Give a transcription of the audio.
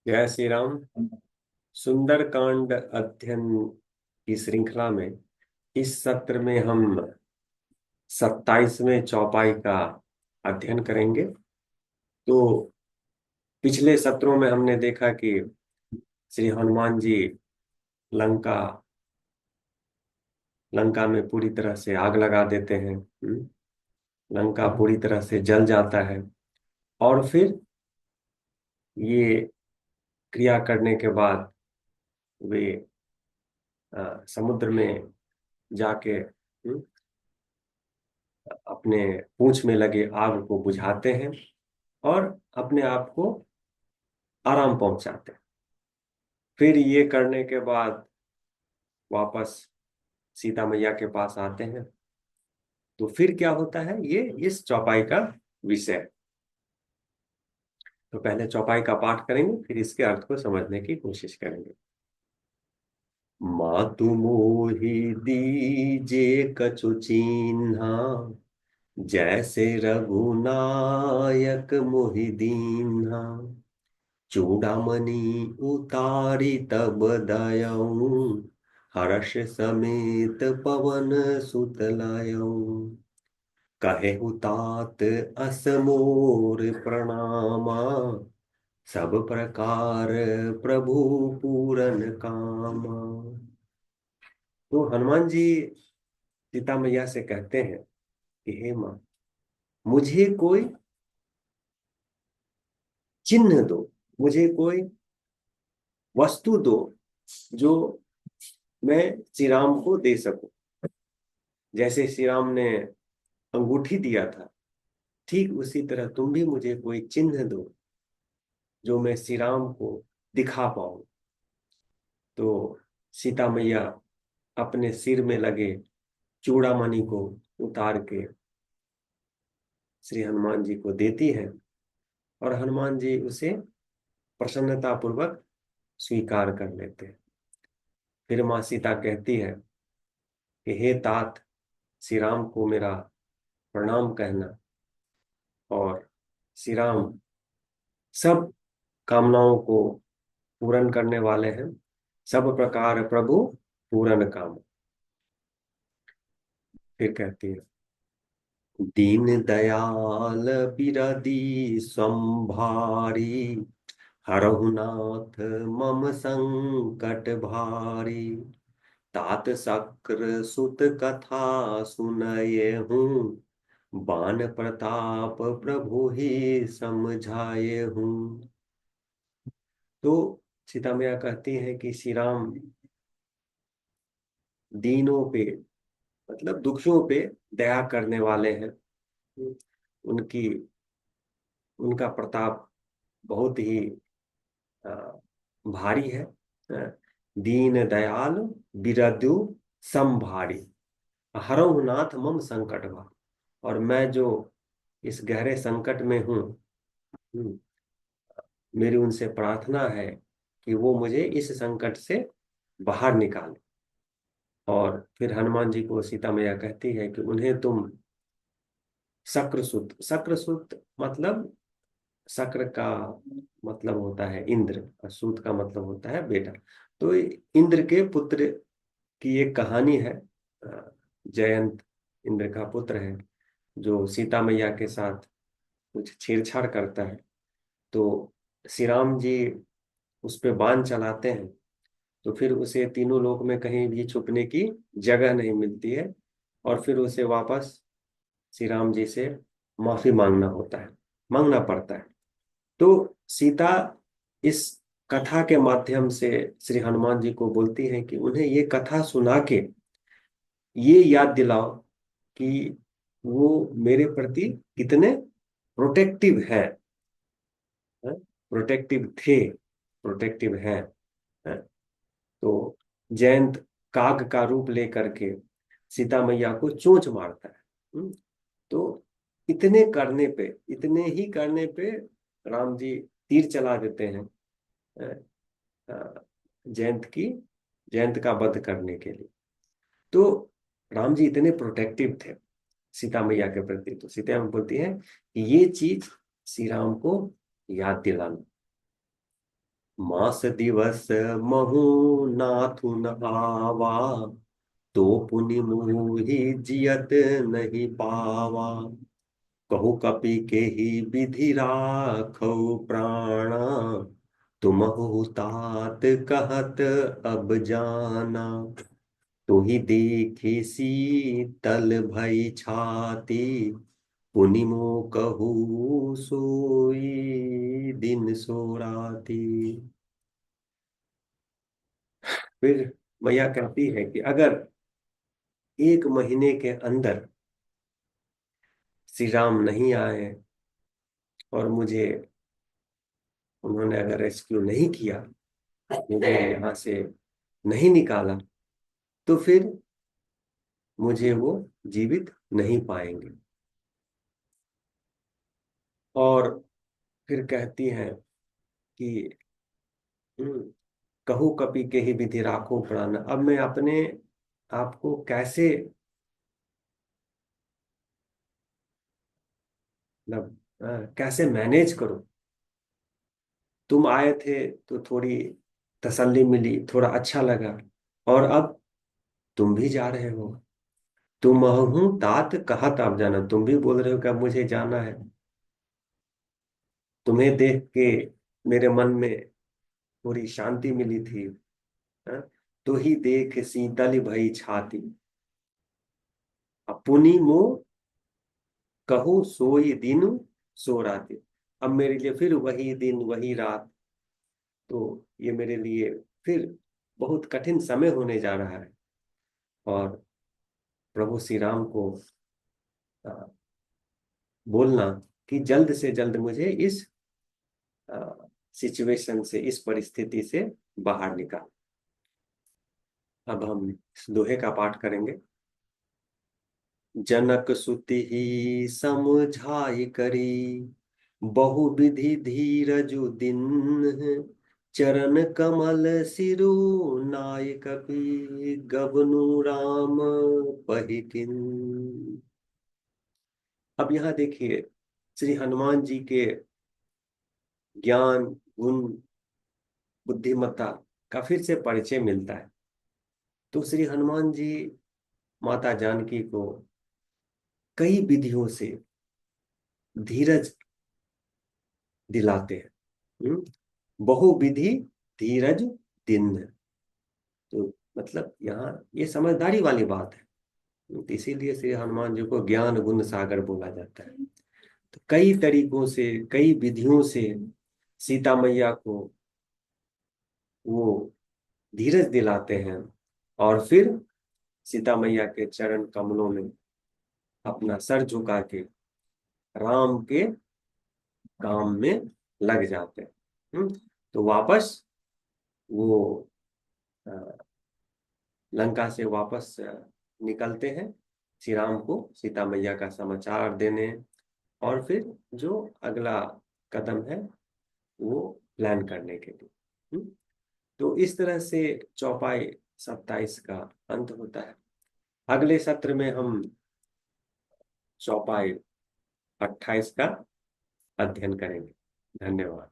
जय श्री राम। सुंदरकांड अध्ययन की श्रृंखला में इस सत्र में हम 27वें चौपाई का अध्ययन करेंगे। तो पिछले सत्रों में हमने देखा कि श्री हनुमान जी लंका लंका में पूरी तरह से आग लगा देते हैं। लंका पूरी तरह से जल जाता है। और फिर ये क्रिया करने के बाद वे समुद्र में जाके अपने पूंछ में लगे आग को बुझाते हैं और अपने आप को आराम पहुंचाते हैं। फिर ये करने के बाद वापस सीता मैया के पास आते हैं। तो फिर क्या होता है, ये इस चौपाई का विषय है। तो पहले चौपाई का पाठ करेंगे, फिर इसके अर्थ को समझने की कोशिश करेंगे। मातु मोहि दीजे कछु चिन्हा, जैसे रघुनायक मोहि दीन्हा। चूड़ामणि उतारी तब दयऊ, हर्ष समेत पवन सुत लायऊ। कहेहु तात असमोर प्रणामा, सब प्रकार प्रभु पूरन कामा। तो हनुमान जी सीता मैया से कहते हैं कि हे माँ, मुझे कोई चिन्ह दो, मुझे कोई वस्तु दो जो मैं श्री राम को दे सकूं। जैसे श्री राम ने अंगूठी दिया था, ठीक उसी तरह तुम भी मुझे कोई चिन्ह दो जो मैं श्री राम को दिखा पाऊं। तो सीता मैया अपने सिर में लगे चूड़ामणि को उतार के श्री हनुमान जी को देती है और हनुमान जी उसे प्रसन्नता पूर्वक स्वीकार कर लेते हैं। फिर माँ सीता कहती है कि हे तात, श्री राम को मेरा प्रणाम कहना। और श्री राम सब कामनाओं को पूर्ण करने वाले हैं। सब प्रकार प्रभु पूरन काम। फिर कहती है, दीन दयाल बिरदी संभारी, हरहु नाथ मम संकट भारी। तात सक्र सुत कथा सुनये हूँ, बान प्रताप प्रभु ही समझाए हूँ। तो सीता मैया कहती है कि श्री राम दीनों पे, मतलब दुखियों पे दया करने वाले हैं। उनकी उनका प्रताप बहुत ही अ, भारी है। दीन दयाल बिरदु समभारी, हरहु नाथ मम संकट भार। और मैं जो इस गहरे संकट में हूँ, मेरी उनसे प्रार्थना है कि वो मुझे इस संकट से बाहर निकाले। और फिर हनुमान जी को सीता मैया कहती है कि उन्हें तुम शक्रसुत, शक्रसुत मतलब शक्र का मतलब होता है इंद्र और सूत का मतलब होता है बेटा। तो इंद्र के पुत्र की एक कहानी है। जयंत इंद्र का पुत्र है जो सीता मैया के साथ कुछ छेड़छाड़ करता है। तो श्री राम जी उस पे बाण चलाते हैं। तो फिर उसे तीनों लोक में कहीं भी छुपने की जगह नहीं मिलती है और फिर उसे वापस श्री राम जी से माफी मांगना पड़ता है। तो सीता इस कथा के माध्यम से श्री हनुमान जी को बोलती है कि उन्हें ये कथा सुना के ये याद दिलाओ कि वो मेरे प्रति कितने प्रोटेक्टिव है, प्रोटेक्टिव थे, प्रोटेक्टिव है। तो जयंत काग का रूप लेकर के सीता मैया को चोंच मारता है। तो इतने ही करने पे राम जी तीर चला देते हैं अ, अ, जयंत की जयंत का वध करने के लिए। तो राम जी इतने प्रोटेक्टिव थे सीता मैया के प्रति। तो सीता मैया बोलती है कि ये चीज श्री राम को याद दिलाना। मास दिवस महु नाथु न आवा, तो पुनि मोहि जियत नहीं पावा। कहु कपि के ही विधि राखौ प्राणा, तुमहु तात कहत अब जाना। तुहि देखि शीतल भई छाती, पुनि मो कहू सोई दिन सो राती। फिर मैया कहती है कि अगर 1 महीने के अंदर श्री राम नहीं आए और मुझे उन्होंने अगर रेस्क्यू नहीं किया, मुझे यहाँ से नहीं निकाला, तो फिर मुझे वो जीवित नहीं पाएंगे। और फिर कहती हैं कि कहू कपि के ही विधि राखो प्राण। अब मैं अपने आपको कैसे, मतलब कैसे मैनेज करूं। तुम आए थे तो थोड़ी तसल्ली मिली, थोड़ा अच्छा लगा, और अब तुम भी जा रहे हो। तुम हूं तात कहत अब जाना, तुम भी बोल रहे हो कि अब मुझे जाना है। तुम्हें देख के मेरे मन में थोड़ी शांति मिली थी। हाँ? तो ही देख शीतल भई छाती, अपुनी मो कहूँ सोई दिन सो राती। अब मेरे लिए फिर वही दिन वही रात, तो ये मेरे लिए फिर बहुत कठिन समय होने जा रहा है। और प्रभु श्री राम को अ, बोलना कि जल्द से जल्द मुझे इस सिचुएशन से, इस परिस्थिति से बाहर निकाल। अब हम इस दोहे का पाठ करेंगे। जनक सुति ही समझाई करी, बहु विधि धीरजु दिन। चरण कमल सिरु नाय कपि, गबनु राम पहिकिन। अब यहाँ देखिए, श्री हनुमान जी के ज्ञान गुण बुद्धिमत्ता का फिर से परिचय मिलता है। तो श्री हनुमान जी माता जानकी को कई विधियों से धीरज दिलाते हैं। बहुविधि धीरज दिन। तो मतलब यहाँ ये समझदारी वाली बात है। तो इसीलिए श्री हनुमान जी को ज्ञान गुण सागर बोला जाता है। तो कई तरीकों से, कई विधियों से सीता मैया को वो धीरज दिलाते हैं, और फिर सीता मैया के चरण कमलों में अपना सर झुका के राम के काम में लग जाते हैं। तो वापस वो अ, लंका से वापस निकलते हैं, श्री राम को सीता मैया का समाचार देने, और फिर जो अगला कदम है वो प्लान करने के लिए। तो इस तरह से चौपाई 27 का अंत होता है। अगले सत्र में हम चौपाई 28 का अध्ययन करेंगे। धन्यवाद।